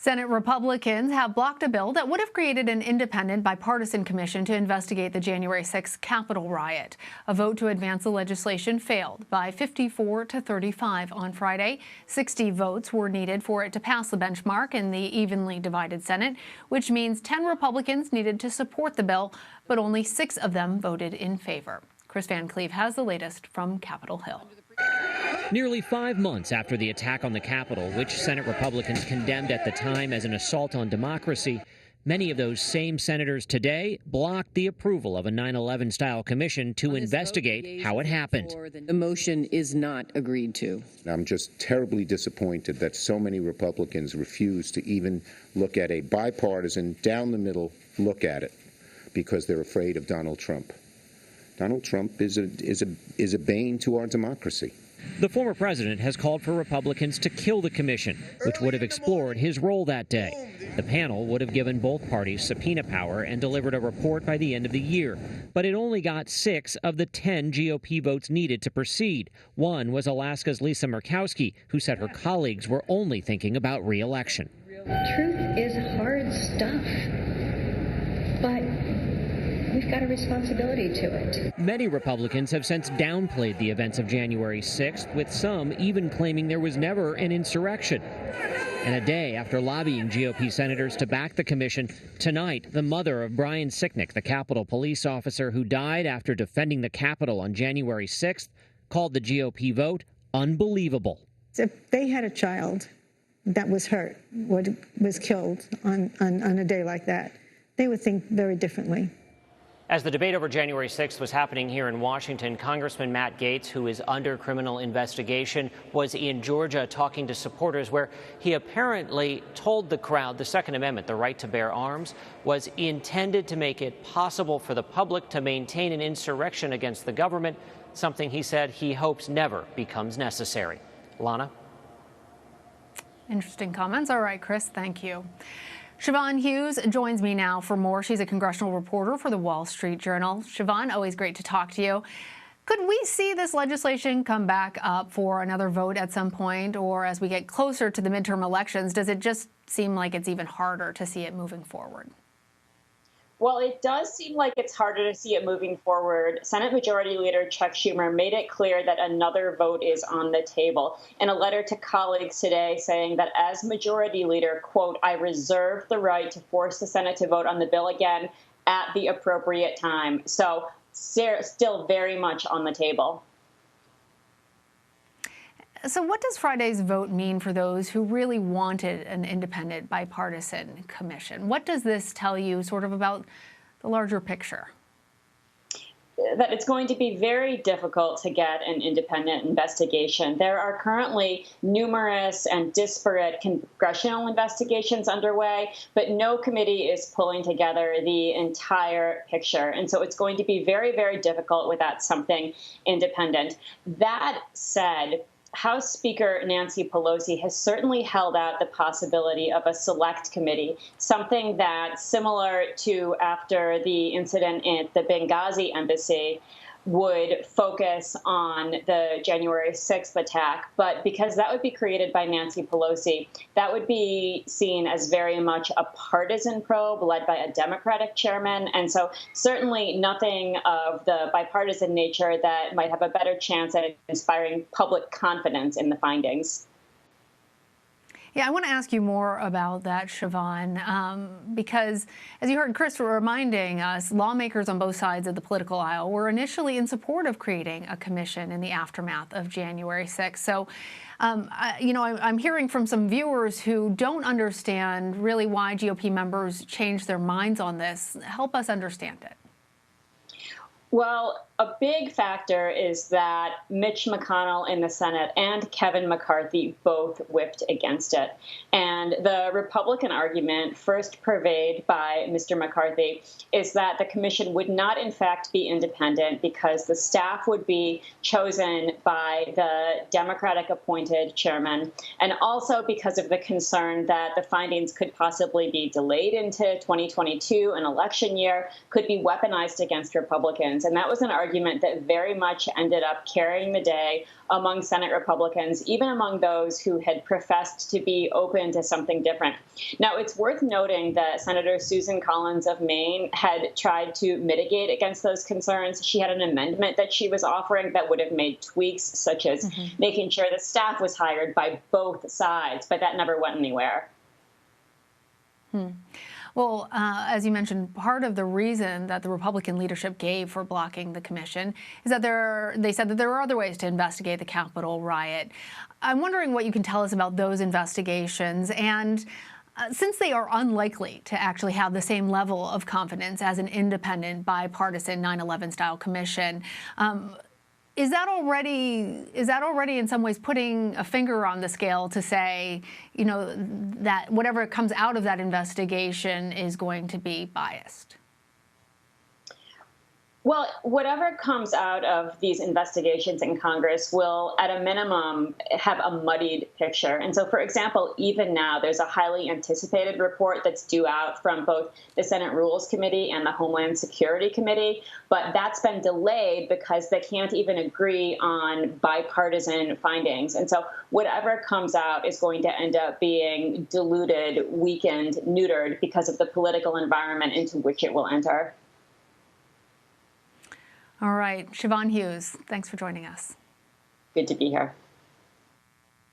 Senate Republicans have blocked a bill that would have created an independent bipartisan commission to investigate the January 6th Capitol riot. A vote to advance the legislation failed by 54 to 35 on Friday. 60 votes were needed for it to pass the benchmark in the evenly divided Senate, which means 10 Republicans needed to support the bill, but only 6 of them voted in favor. Kris Van Cleave has the latest from Capitol Hill. Nearly 5 months after the attack on the Capitol, which Senate Republicans condemned at the time as an assault on democracy, many of those same senators today blocked the approval of a 9/11-style commission to investigate how it happened. The motion is not agreed to. I'm just terribly disappointed that so many Republicans refuse to even look at a bipartisan, down-the-middle look at it because they're afraid of Donald Trump. Donald Trump is a bane to our democracy. The former president has called for Republicans to kill the commission, which would have explored his role that day. The panel would have given both parties subpoena power and delivered a report by the end of the year. But it only got 6 of the 10 GOP votes needed to proceed. One was Alaska's Lisa Murkowski, who said her colleagues were only thinking about re-election. Truth is hard stuff, but we've got a responsibility to it. Many Republicans have since downplayed the events of January 6th, with some even claiming there was never an insurrection. And a day after lobbying GOP senators to back the commission, tonight, the mother of Brian Sicknick, the Capitol police officer who died after defending the Capitol on January 6th, called the GOP vote unbelievable. If they had a child that was hurt, or was killed on a day like that, they would think very differently. As the debate over January 6th was happening here in Washington, Congressman Matt Gaetz, who is under criminal investigation, was in Georgia talking to supporters where he apparently told the crowd the Second Amendment, the right to bear arms, was intended to make it possible for the public to maintain an insurrection against the government, something he said he hopes never becomes necessary. Lana? Interesting comments. All right, Kris, thank you. Siobhan Hughes joins me now for more. She's a congressional reporter for the Wall Street Journal. Siobhan, always great to talk to you. Could we see this legislation come back up for another vote at some point, or as we get closer to the midterm elections, does it just seem like it's even harder to see it moving forward? Well, it does seem like it's harder to see it moving forward. Senate Majority Leader Chuck Schumer made it clear that another vote is on the table in a letter to colleagues today, saying that as Majority Leader, quote, "I reserve the right to force the Senate to vote on the bill again at the appropriate time." So still very much on the table. So what does Friday's vote mean for those who really wanted an independent bipartisan commission? What does this tell you sort of about the larger picture? That it's going to be very difficult to get an independent investigation. There are currently numerous and disparate congressional investigations underway, but no committee is pulling together the entire picture. And so it's going to be very, very difficult without something independent. That said, House Speaker Nancy Pelosi has certainly held out the possibility of a select committee, something that, similar to after the incident at the Benghazi embassy, would focus on the January 6th attack. But because that would be created by Nancy Pelosi, that would be seen as very much a partisan probe led by a Democratic chairman. And so certainly nothing of the bipartisan nature that might have a better chance at inspiring public confidence in the findings. Yeah, I want to ask you more about that, Siobhan, because as you heard Kris reminding us, lawmakers on both sides of the political aisle were initially in support of creating a commission in the aftermath of January 6th. So, I'm hearing from some viewers who don't understand really why GOP members changed their minds on this. Help us understand it. Well, a big factor is that Mitch McConnell in the Senate and Kevin McCarthy both whipped against it. And the Republican argument, first purveyed by Mr. McCarthy, is that the commission would not, in fact, be independent because the staff would be chosen by the Democratic-appointed chairman, and also because of the concern that the findings could possibly be delayed into 2022, an election year, could be weaponized against Republicans. And that was an argument argument that very much ended up carrying the day among Senate Republicans, even among those who had professed to be open to something different. Now, it's worth noting that Senator Susan Collins of Maine had tried to mitigate against those concerns. She had an amendment that she was offering that would have made tweaks, such as making sure the staff was hired by both sides, but that never went anywhere. Well, as you mentioned, part of the reason that the Republican leadership gave for blocking the commission is that they said that there are other ways to investigate the Capitol riot. I'm wondering what you can tell us about those investigations, and since they are unlikely to actually have the same level of confidence as an independent, bipartisan 9/11 style commission, is that already in some ways putting a finger on the scale to say, that whatever comes out of that investigation is going to be biased? Well, whatever comes out of these investigations in Congress will, at a minimum, have a muddied picture. And so, for example, even now, there's a highly anticipated report that's due out from both the Senate Rules Committee and the Homeland Security Committee. But that's been delayed because they can't even agree on bipartisan findings. And so whatever comes out is going to end up being diluted, weakened, neutered because of the political environment into which it will enter. All right. Siobhan Hughes, thanks for joining us. Good to be here.